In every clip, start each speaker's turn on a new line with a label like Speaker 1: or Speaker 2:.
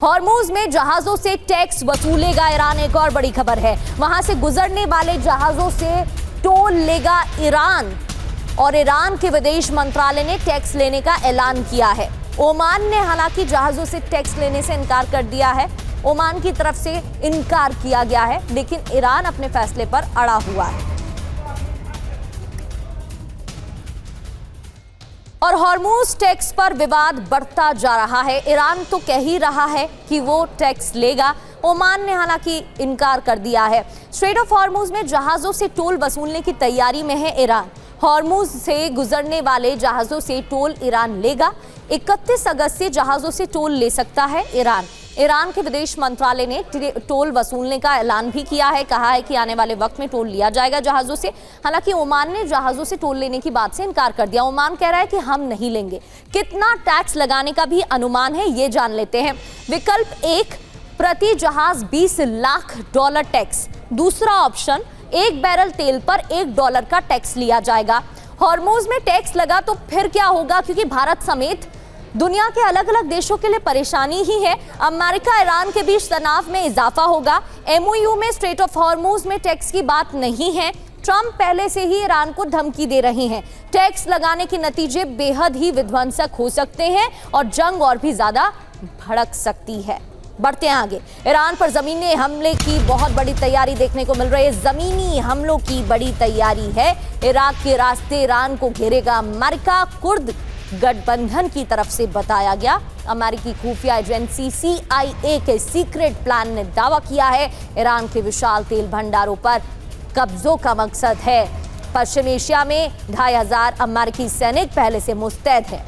Speaker 1: Hormuz में जहाजों से टैक्स वसूलेगा ईरान, एक और बड़ी खबर है। वहां से गुजरने वाले जहाजों से टोल लेगा ईरान और ईरान के विदेश मंत्रालय ने टैक्स लेने का ऐलान किया है। ओमान ने हालांकि जहाजों से टैक्स लेने से इनकार कर दिया है। ओमान की तरफ से इनकार किया गया है, लेकिन ईरान अपने फैसले पर अड़ा हुआ है। और हॉर्मुज टैक्स पर विवाद बढ़ता जा रहा है। ईरान तो कह ही रहा है कि वो टैक्स लेगा, ओमान ने हालांकि इनकार कर दिया है। स्ट्रेट ऑफ हॉर्मुज में जहाजों से टोल वसूलने की तैयारी में है ईरान। हॉर्मुज से गुजरने वाले जहाजों से टोल ईरान लेगा। 31 अगस्त से जहाजों से टोल ले सकता है ईरान। ईरान के विदेश मंत्रालय ने टोल वसूलने का ऐलान भी किया है, कहा है कि आने वाले वक्त में टोल लिया जाएगा जहाजों से। हालांकि ओमान ने जहाजों से टोल लेने की बात से इनकार कर दिया। ओमान कह रहा है कि हम नहीं लेंगे। कितना टैक्स लगाने का भी अनुमान है, ये जान लेते हैं। विकल्प 1, प्रति जहाज $20 लाख टैक्स। दूसरा ऑप्शन, 1 बैरल तेल पर $1 का टैक्स लिया जाएगा। हॉर्मुज में टैक्स लगा तो फिर क्या होगा, क्योंकि भारत समेत दुनिया के अलग अलग देशों के लिए परेशानी ही है। अमेरिका ईरान के बीच तनाव में इजाफा होगा। एमओयू में स्ट्रेट ऑफ हॉर्मुज में टैक्स की बात नहीं है। ट्रंप पहले से ही ईरान को धमकी दे रहे हैं। टैक्स लगाने के नतीजे बेहद ही विध्वंसक हो सकते हैं और जंग और भी ज्यादा भड़क सकती है। बढ़ते हैं आगे। ईरान पर जमीनी हमले की बहुत बड़ी तैयारी देखने को मिल रही है। जमीनी हमलों की बड़ी तैयारी है। इराक के रास्ते ईरान को घेरेगा अमेरिका। कुर्द गठबंधन की तरफ से बताया गया। अमेरिकी खुफिया एजेंसी CIA के सीक्रेट प्लान ने दावा किया है ईरान के विशाल तेल भंडारों पर कब्जों का मकसद है। पश्चिम एशिया में 2500 अमेरिकी सैनिक पहले से मुस्तैद हैं।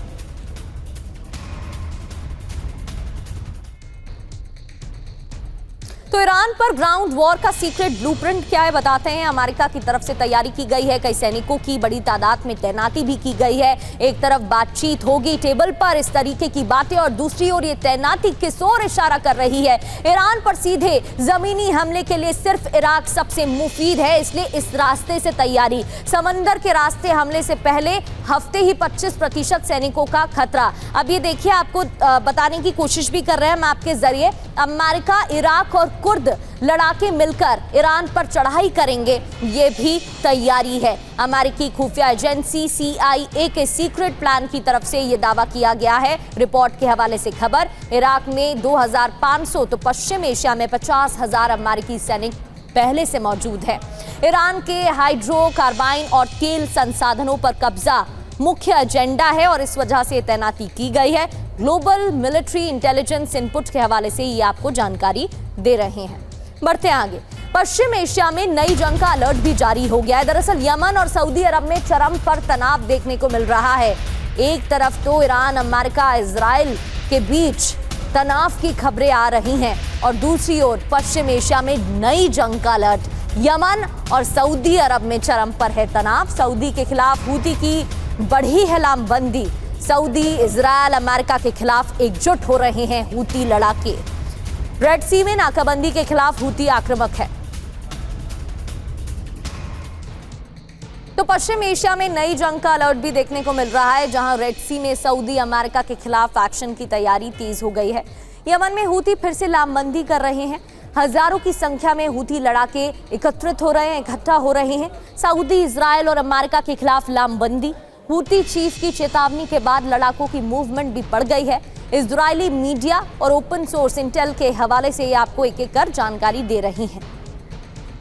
Speaker 1: तो ईरान पर ग्राउंड वॉर का सीक्रेट ब्लूप्रिंट क्या है, बताते हैं। अमेरिका की तरफ से तैयारी की गई है। कई सैनिकों की बड़ी तादाद में तैनाती भी की गई है। एक तरफ बातचीत होगी टेबल पर, इस तरीके की बातें, और दूसरी ओर ये तैनाती किस ओर इशारा कर रही है। ईरान पर सीधे जमीनी हमले के लिए सिर्फ इराक सबसे मुफीद है, इसलिए इस रास्ते से तैयारी। समंदर के रास्ते हमले से पहले हफ्ते ही 25% सैनिकों का खतरा। अब ये देखिए, आपको बताने की कोशिश भी कर रहे हैं हम आपके जरिए। अमेरिका, इराक और कुर्द लड़ाके मिलकर ईरान पर चढ़ाई करेंगे, ये भी तैयारी है। अमेरिकी खुफिया एजेंसी CIA के सीक्रेट प्लान की तरफ से ये दावा किया गया है। रिपोर्ट के हवाले से खबर, इराक में 2500 तो पश्चिम एशिया में 50,000 अमेरिकी सैनिक पहले से मौजूद है। ईरान के हाइड्रोकार्बाइन और तेल संसाधनों पर कब्जा मुख्य एजेंडा है और इस वजह से तैनाती की गई है। ग्लोबल मिलिट्री इंटेलिजेंस इनपुट के हवाले से ये आपको जानकारी दे रहे हैं। बढ़ते हैं आगे। पश्चिम एशिया में नई जंग का अलर्ट भी जारी हो गया है। दरअसल यमन और सऊदी अरब में चरम पर तनाव देखने को मिल रहा है। एक तरफ तो ईरान, अमेरिका, इजराइल के बीच तनाव की खबरें आ रही हैं और दूसरी ओर पश्चिम एशिया में नई जंग का अलर्ट। यमन और सऊदी अरब में चरम पर है तनाव। सऊदी के खिलाफ हूती की बढ़ी है लामबंदी। सऊदी, इजराइल, अमेरिका के खिलाफ एकजुट हो रहे हैं हूती लड़ाके। रेड सी में नाकाबंदी के खिलाफ हूती आक्रामक है। तो पश्चिम एशिया में नई जंग का अलर्ट भी देखने को मिल रहा है, जहां रेड सी में सऊदी, अमेरिका के खिलाफ एक्शन की तैयारी तेज हो गई है। यमन में हूती फिर से लामबंदी कर रहे हैं। हजारों की संख्या में हूती लड़ाके एकत्रित हो रहे हैं, इकट्ठा हो रहे हैं। सऊदी, इजराइल और अमेरिका के खिलाफ लामबंदी। हूती चीफ की चेतावनी के बाद लड़ाकों की मूवमेंट भी बढ़ गई है। इजरायली मीडिया और ओपन सोर्स इंटेल के हवाले से ये आपको एक एक कर जानकारी दे रही हैं।